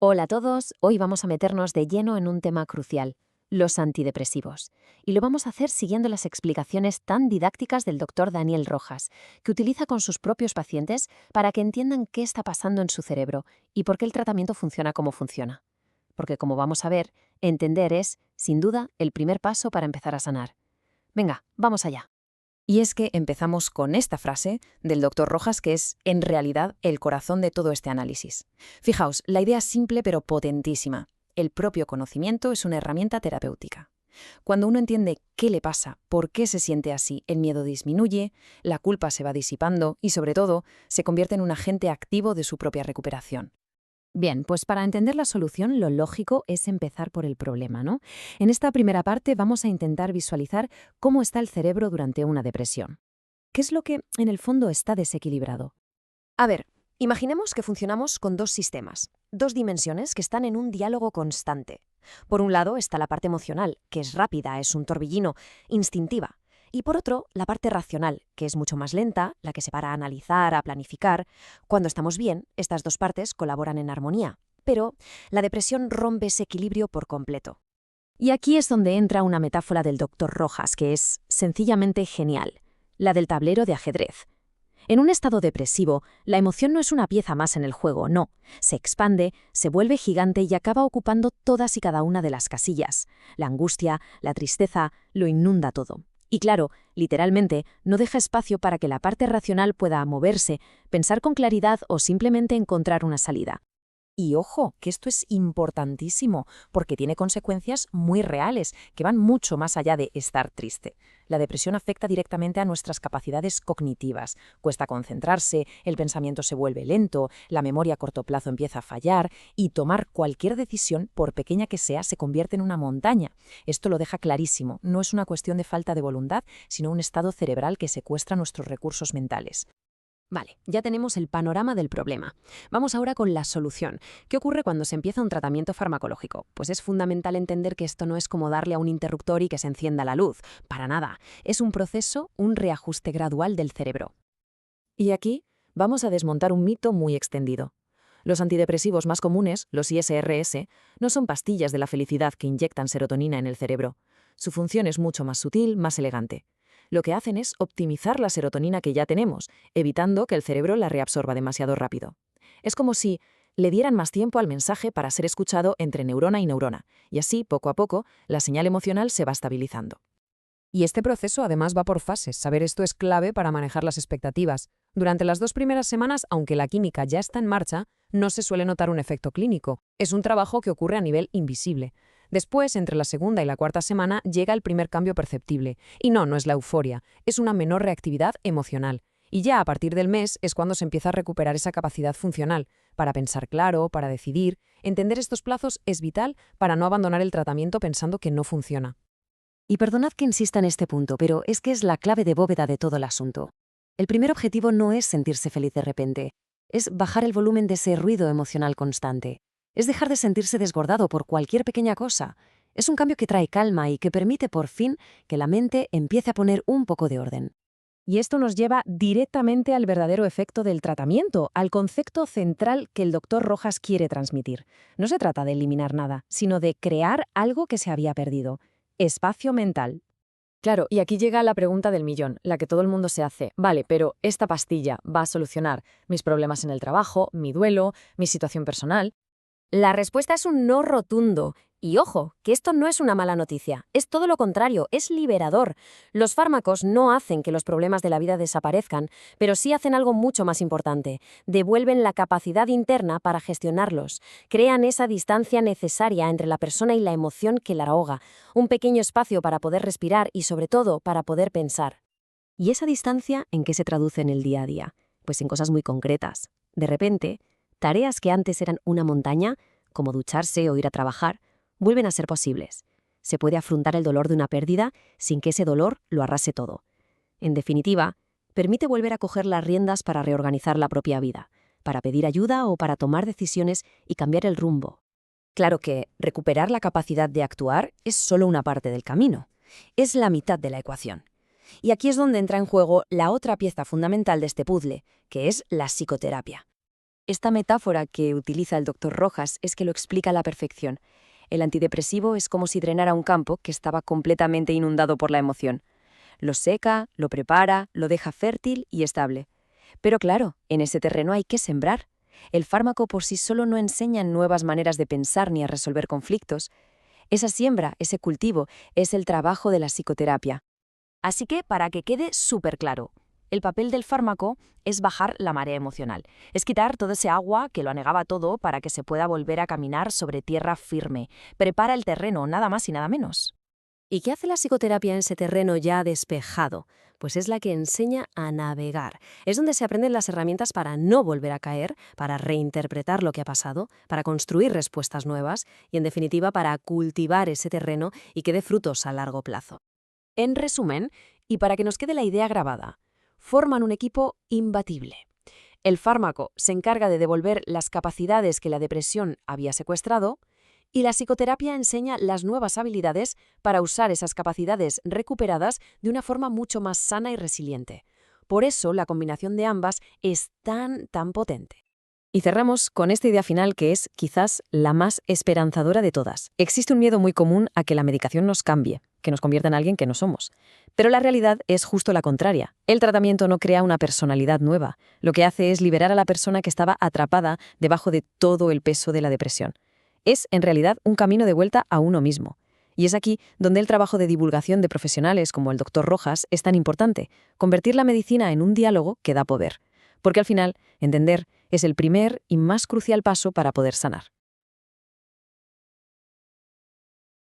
Hola a todos, hoy vamos a meternos de lleno en un tema crucial, los antidepresivos. Y lo vamos a hacer siguiendo las explicaciones tan didácticas del doctor Daniel Rojas, que utiliza con sus propios pacientes para que entiendan qué está pasando en su cerebro y por qué el tratamiento funciona como funciona. Porque como vamos a ver, entender es, sin duda, el primer paso para empezar a sanar. Venga, vamos allá. Y es que empezamos con esta frase del doctor Rojas, que es, en realidad, el corazón de todo este análisis. Fijaos, la idea es simple pero potentísima. El propio conocimiento es una herramienta terapéutica. Cuando uno entiende qué le pasa, por qué se siente así, el miedo disminuye, la culpa se va disipando y, sobre todo, se convierte en un agente activo de su propia recuperación. Bien, pues para entender la solución, lo lógico es empezar por el problema, ¿no? En esta primera parte vamos a intentar visualizar cómo está el cerebro durante una depresión. ¿Qué es lo que, en el fondo, está desequilibrado? A ver, imaginemos que funcionamos con dos sistemas, dos dimensiones que están en un diálogo constante. Por un lado está la parte emocional, que es rápida, es un torbellino, instintiva. Y por otro, la parte racional, que es mucho más lenta, la que se para a analizar, a planificar. Cuando estamos bien, estas dos partes colaboran en armonía. Pero la depresión rompe ese equilibrio por completo. Y aquí es donde entra una metáfora del doctor Rojas, que es sencillamente genial, la del tablero de ajedrez. En un estado depresivo, la emoción no es una pieza más en el juego, no. Se expande, se vuelve gigante y acaba ocupando todas y cada una de las casillas. La angustia, la tristeza, lo inunda todo. Y claro, literalmente, no deja espacio para que la parte racional pueda moverse, pensar con claridad o simplemente encontrar una salida. Y ojo, que esto es importantísimo, porque tiene consecuencias muy reales, que van mucho más allá de estar triste. La depresión afecta directamente a nuestras capacidades cognitivas. Cuesta concentrarse, el pensamiento se vuelve lento, la memoria a corto plazo empieza a fallar y tomar cualquier decisión, por pequeña que sea, se convierte en una montaña. Esto lo deja clarísimo. No es una cuestión de falta de voluntad, sino un estado cerebral que secuestra nuestros recursos mentales. Vale, ya tenemos el panorama del problema. Vamos ahora con la solución. ¿Qué ocurre cuando se empieza un tratamiento farmacológico? Pues es fundamental entender que esto no es como darle a un interruptor y que se encienda la luz. Para nada. Es un proceso, un reajuste gradual del cerebro. Y aquí vamos a desmontar un mito muy extendido. Los antidepresivos más comunes, los ISRS, no son pastillas de la felicidad que inyectan serotonina en el cerebro. Su función es mucho más sutil, más elegante. Lo que hacen es optimizar la serotonina que ya tenemos, evitando que el cerebro la reabsorba demasiado rápido. Es como si le dieran más tiempo al mensaje para ser escuchado entre neurona y neurona, y así, poco a poco, la señal emocional se va estabilizando. Y este proceso además va por fases. Saber esto es clave para manejar las expectativas. Durante las 2 primeras semanas, aunque la química ya está en marcha, no se suele notar un efecto clínico. Es un trabajo que ocurre a nivel invisible. Después, entre la segunda y la cuarta semana, llega el primer cambio perceptible. Y no es la euforia, es una menor reactividad emocional. Y ya a partir del mes es cuando se empieza a recuperar esa capacidad funcional, para pensar claro, para decidir. Entender estos plazos es vital para no abandonar el tratamiento pensando que no funciona. Y perdonad que insista en este punto, pero es que es la clave de bóveda de todo el asunto. El primer objetivo no es sentirse feliz de repente, es bajar el volumen de ese ruido emocional constante. Es dejar de sentirse desbordado por cualquier pequeña cosa. Es un cambio que trae calma y que permite por fin que la mente empiece a poner un poco de orden. Y esto nos lleva directamente al verdadero efecto del tratamiento, al concepto central que el doctor Rojas quiere transmitir. No se trata de eliminar nada, sino de crear algo que se había perdido. Espacio mental. Claro, y aquí llega la pregunta del millón, la que todo el mundo se hace. Vale, pero ¿esta pastilla va a solucionar mis problemas en el trabajo, mi duelo, mi situación personal? La respuesta es un no rotundo. Y ojo, que esto no es una mala noticia, es todo lo contrario, es liberador. Los fármacos no hacen que los problemas de la vida desaparezcan, pero sí hacen algo mucho más importante. Devuelven la capacidad interna para gestionarlos. Crean esa distancia necesaria entre la persona y la emoción que la ahoga. Un pequeño espacio para poder respirar y, sobre todo, para poder pensar. ¿Y esa distancia en qué se traduce en el día a día? Pues en cosas muy concretas. De repente, tareas que antes eran una montaña, como ducharse o ir a trabajar, vuelven a ser posibles. Se puede afrontar el dolor de una pérdida sin que ese dolor lo arrase todo. En definitiva, permite volver a coger las riendas para reorganizar la propia vida, para pedir ayuda o para tomar decisiones y cambiar el rumbo. Claro que recuperar la capacidad de actuar es solo una parte del camino. Es la mitad de la ecuación. Y aquí es donde entra en juego la otra pieza fundamental de este puzzle, que es la psicoterapia. Esta metáfora que utiliza el doctor Rojas es que lo explica a la perfección. El antidepresivo es como si drenara un campo que estaba completamente inundado por la emoción. Lo seca, lo prepara, lo deja fértil y estable. Pero claro, en ese terreno hay que sembrar. El fármaco por sí solo no enseña nuevas maneras de pensar ni a resolver conflictos. Esa siembra, ese cultivo, es el trabajo de la psicoterapia. Así que, para que quede súper claro, el papel del fármaco es bajar la marea emocional, es quitar todo ese agua que lo anegaba todo para que se pueda volver a caminar sobre tierra firme. Prepara el terreno, nada más y nada menos. ¿Y qué hace la psicoterapia en ese terreno ya despejado? Pues es la que enseña a navegar. Es donde se aprenden las herramientas para no volver a caer, para reinterpretar lo que ha pasado, para construir respuestas nuevas y, en definitiva, para cultivar ese terreno y que dé frutos a largo plazo. En resumen, y para que nos quede la idea grabada, forman un equipo imbatible. El fármaco se encarga de devolver las capacidades que la depresión había secuestrado y la psicoterapia enseña las nuevas habilidades para usar esas capacidades recuperadas de una forma mucho más sana y resiliente. Por eso la combinación de ambas es tan potente. Y cerramos con esta idea final que es quizás la más esperanzadora de todas. Existe un miedo muy común a que la medicación nos cambie, que nos convierta en alguien que no somos. Pero la realidad es justo la contraria. El tratamiento no crea una personalidad nueva. Lo que hace es liberar a la persona que estaba atrapada debajo de todo el peso de la depresión. Es, en realidad, un camino de vuelta a uno mismo. Y es aquí donde el trabajo de divulgación de profesionales como el doctor Rojas es tan importante, convertir la medicina en un diálogo que da poder. Porque al final, entender es el primer y más crucial paso para poder sanar.